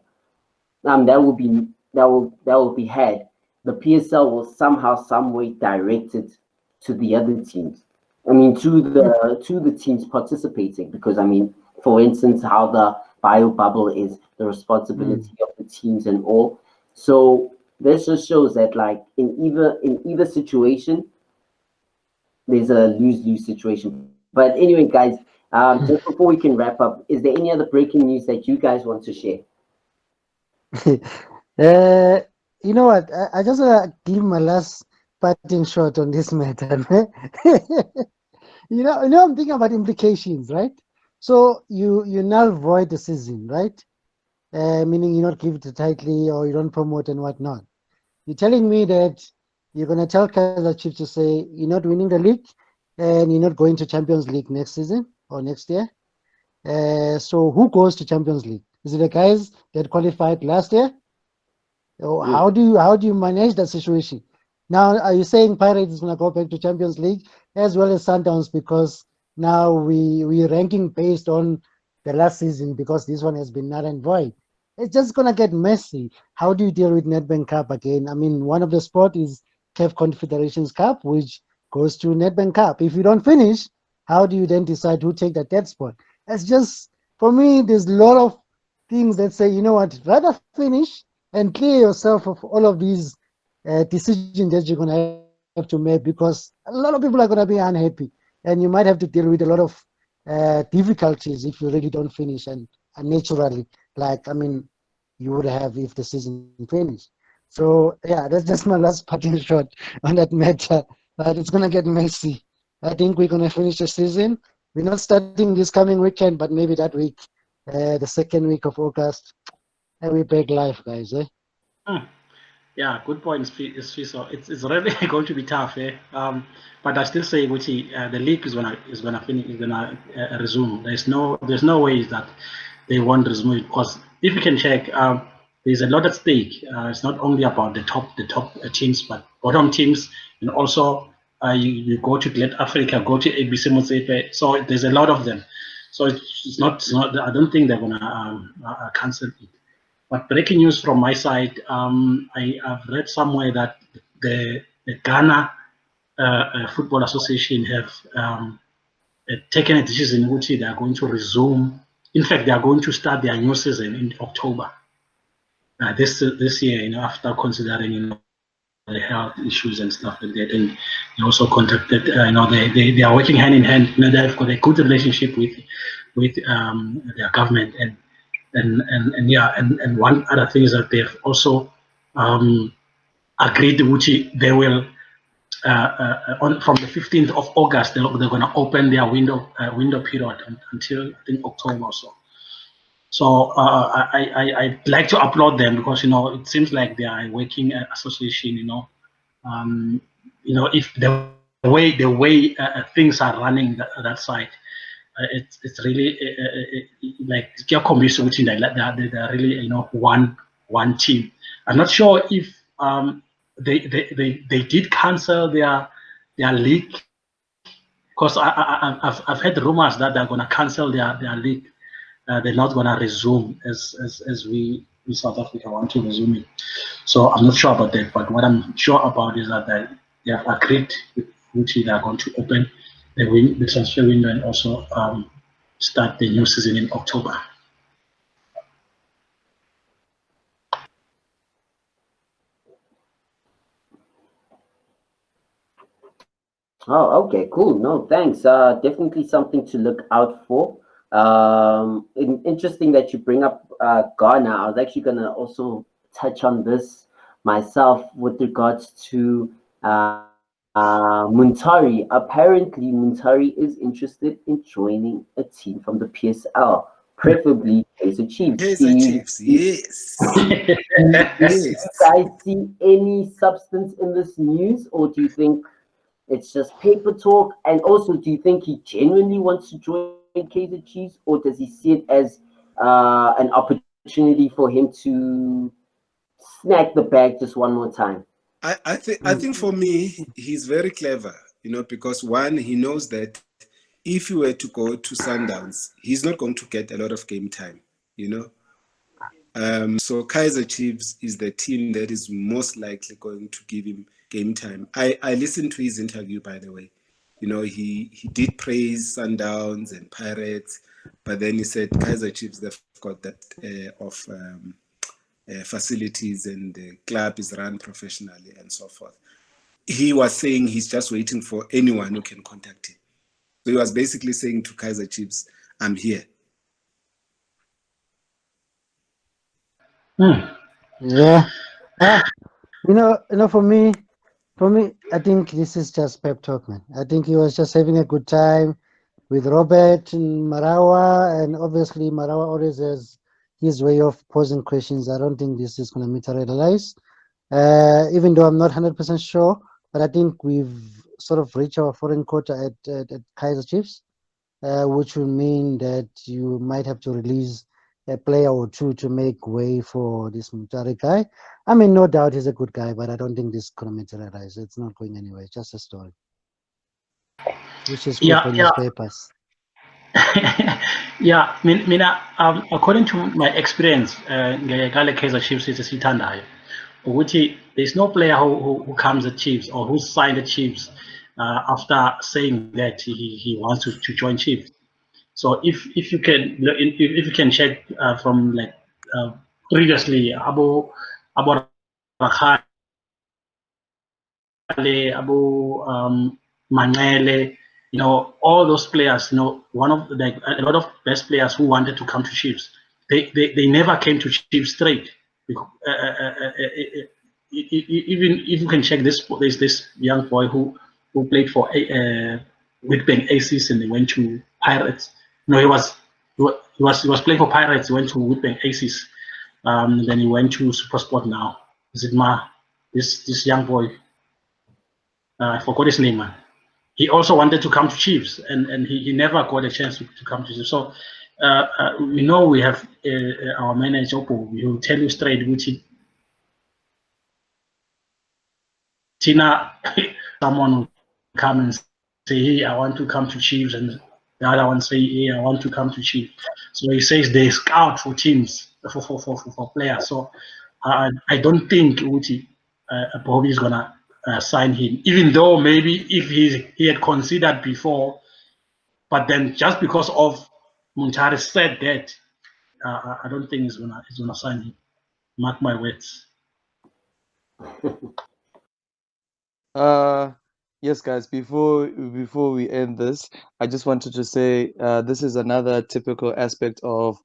that will be had. The PSL will somehow, some way direct it to the other teams. I mean, to the teams participating, because I mean, for instance, how the bio bubble is the responsibility of the teams and all. So this just shows that, like, in either situation, there's a lose-lose situation. But anyway, guys, just before we can wrap up, is there any other breaking news that you guys want to share? You know what? I just want to give my last parting shot on this matter. You know, I'm thinking about implications, right? So you null void the season, right? Meaning you not give it the title or you don't promote and whatnot. You're telling me that you're gonna tell Kaizer Chiefs to say you're not winning the league and you're not going to Champions League next season or next year. So who goes to Champions League? Is it the guys that qualified last year? Or how do you manage that situation? Now, are you saying Pirates is gonna go back to Champions League as well as Sundowns because now we're ranking based on the last season because this one has been null and void? It's just gonna get messy. How do you deal with Nedbank Cup again? I mean, one of the sport is CAF Confederations Cup, which goes to Nedbank Cup. If you don't finish, how do you then decide who take that dead spot? It's just for me. There's a lot of things that say, you know what, rather finish and clear yourself of all of these decisions that you're gonna have to make because a lot of people are gonna be unhappy, and you might have to deal with a lot of difficulties if you really don't finish and naturally, like I mean, you would have if the season finished. So yeah, that's just my last parting shot on that matter. But it's gonna get messy. I think we're gonna finish the season. We're not starting this coming weekend, but maybe that week, the second week of August, and we back live, guys. Eh? Yeah, good point, so it's really going to be tough, eh? But I still say, the league is gonna finish, is gonna resume. There's no way that they won't resume it because if you can check, there's a lot at stake. It's not only about the top teams, but bottom teams, and also you go to Let Africa, go to ABC Motsepe. So there's a lot of them. So it's not. I don't think they're gonna cancel it. But breaking news from my side, I've read somewhere that the Ghana Football Association have taken a decision in which they are going to resume. In fact, they are going to start their new season in October this year. After considering the health issues and stuff like that, and they also contacted. They are working hand in hand. They've got a good relationship with their government and one other thing is that they've also agreed which they will from the 15th of August they're going to open their window period until I think October or so. So I'd like to applaud them because it seems like they are a working association. If the way things are running that side. It's really like they are really one team. I'm not sure if they did cancel their league because I've heard rumors that they're gonna cancel their league. They're not gonna resume as we in South Africa want to resume it. So I'm not sure about that. But what I'm sure about is that they have agreed with Gucci. They are going to open the transfer window and also start the new season in October. Oh, okay, cool. No, thanks. Definitely something to look out for. Interesting that you bring up Ghana. I was actually gonna also touch on this myself with regards to Muntari. Apparently, Muntari is interested in joining a team from the PSL, preferably Kaizer Chiefs. Kaizer Chiefs, yes. Do you guys see any substance in this news, or do you think it's just paper talk? And also, do you think he genuinely wants to join Kaizer Chiefs, or does he see it as an opportunity for him to snag the bag just one more time? I think for me, he's very clever, because one, he knows that if he were to go to Sundowns, he's not going to get a lot of game time, So Kaizer Chiefs is the team that is most likely going to give him game time. I listened to his interview, by the way. He did praise Sundowns and Pirates, but then he said Kaizer Chiefs, they've got that facilities and the club is run professionally and so forth. He was saying he's just waiting for anyone who can contact him. So he was basically saying to Kaizer Chiefs, I'm here. Yeah. For me, I think this is just pep talk, man. I think he was just having a good time. with Robert and Marawa, and obviously Marawa always has his way of posing questions. I don't think this is going to materialize, even though I'm not 100% sure, but I think we've sort of reached our foreign quota at Kaiser Chiefs, which will mean that you might have to release a player or two to make way for this Mutare guy. I mean, no doubt he's a good guy, but I don't think this is going to materialize. It's not going anywhere, just a story, which is good Yeah, for yeah. newspapers. Yeah, mina according to my experience ngale Kaizer Chiefs sithandayo ukuthi there's no player who comes at Chiefs or who signed the Chiefs after saying that he wants to join Chiefs. So if you can if you can check from like previously Abu Rakhale, Abu Manele, you know, all those players, you know, one of like a lot of best players who wanted to come to Chiefs, they never came to Chiefs straight. Even if you can check this young boy who played for Witbank Aces and he went to Pirates. No, he was playing for Pirates. He went to Witbank Aces. Then he went to SuperSport now. Is it this young boy? I forgot his name, man. He also wanted to come to Chiefs, and he never got a chance to come to Chiefs. So we know we have our manager, Opo, he will tell you straight, which Tina, someone will come and say, hey, I want to come to Chiefs, and the other one say, hey, I want to come to Chiefs. So he says they scout for teams, for players. So I don't think Uti Bobby is gonna sign him, even though maybe if he had considered before, but then just because of Muntari said that, I don't think he's gonna sign him. Mark my words. Yes, guys, before we end this, I just wanted to say this is another typical aspect of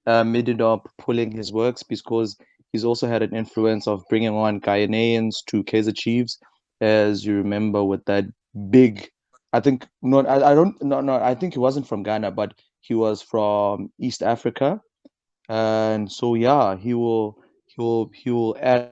Middendorp pulling his works, because he's also had an influence of bringing on Ghanaians to Kaizer Chiefs, as you remember with that big, I think not I don't no I think he wasn't from Ghana, but he was from East Africa, and so yeah, he will add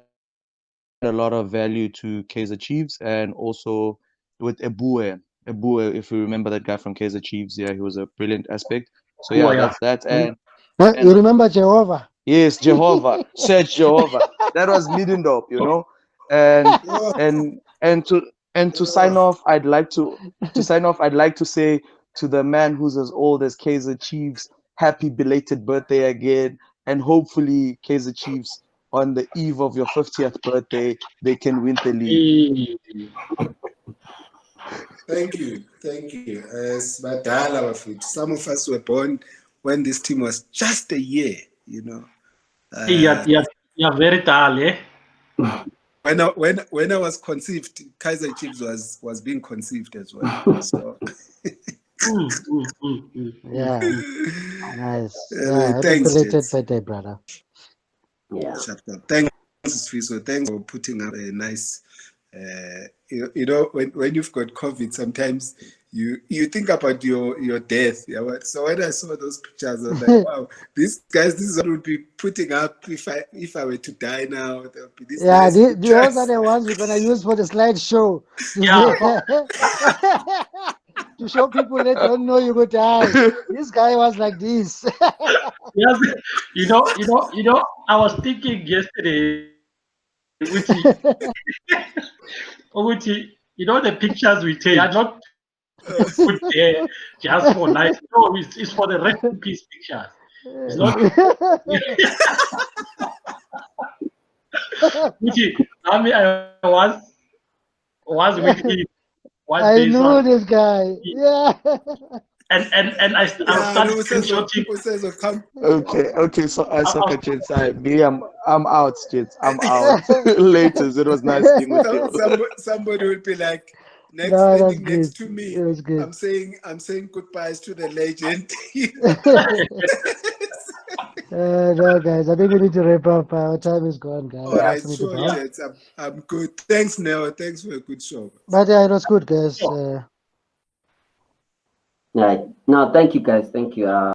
a lot of value to Kaizer Chiefs, and also with Ebue, if you remember that guy from Kaizer Chiefs, yeah, he was a brilliant aspect. So yeah, Yeah. that's that. And You remember Jehovah? yes, Jehovah, Search Jehovah. That was Middendorp, you know. And to sign off, I'd like to say to the man who's as old as Kaizer Chiefs, happy belated birthday again, and hopefully Kaizer Chiefs on the eve of your 50th birthday, they can win the league. Thank you. Some of us were born when this team was just a year, you know. You're very tall, eh? When I was conceived, Kaizer Chiefs was being conceived as well. So Yeah, nice. anyway, Yeah, happy thanks, belated Jets. birthday, brother. Yeah. Thanks, Sfiso. Thanks for putting up a nice. You know, when you've got COVID, sometimes you think about your death. Yeah. So when I saw those pictures, I was like, wow, this is what would be putting up if I were to die now. There would be this Yeah, nice those are the ones we're gonna use for the slideshow. To show people that don't know you could die. This guy was like this. Yes, you know, I was thinking yesterday, Uchi, you know, the pictures we take, they are not put there just for nice. No, it's for the rest in peace pictures. It's not. Uchi, I mean, I was with him one I day, know so this guy. Yeah. and I started screenshotting. Okay. So Jets, I'm out, Jets. I'm out. Later, it was nice being with you. Somebody will be like, No, that's standing good. next to me. It was good. I'm saying goodbyes to the legend. No, guys, I think we need to wrap up. Our time is gone, guys. All right, I need to sure, bounce. Jets. I'm good. Thanks, Neo. Thanks for a good show. But yeah, it was good, guys. Right. No, thank you guys. Thank you.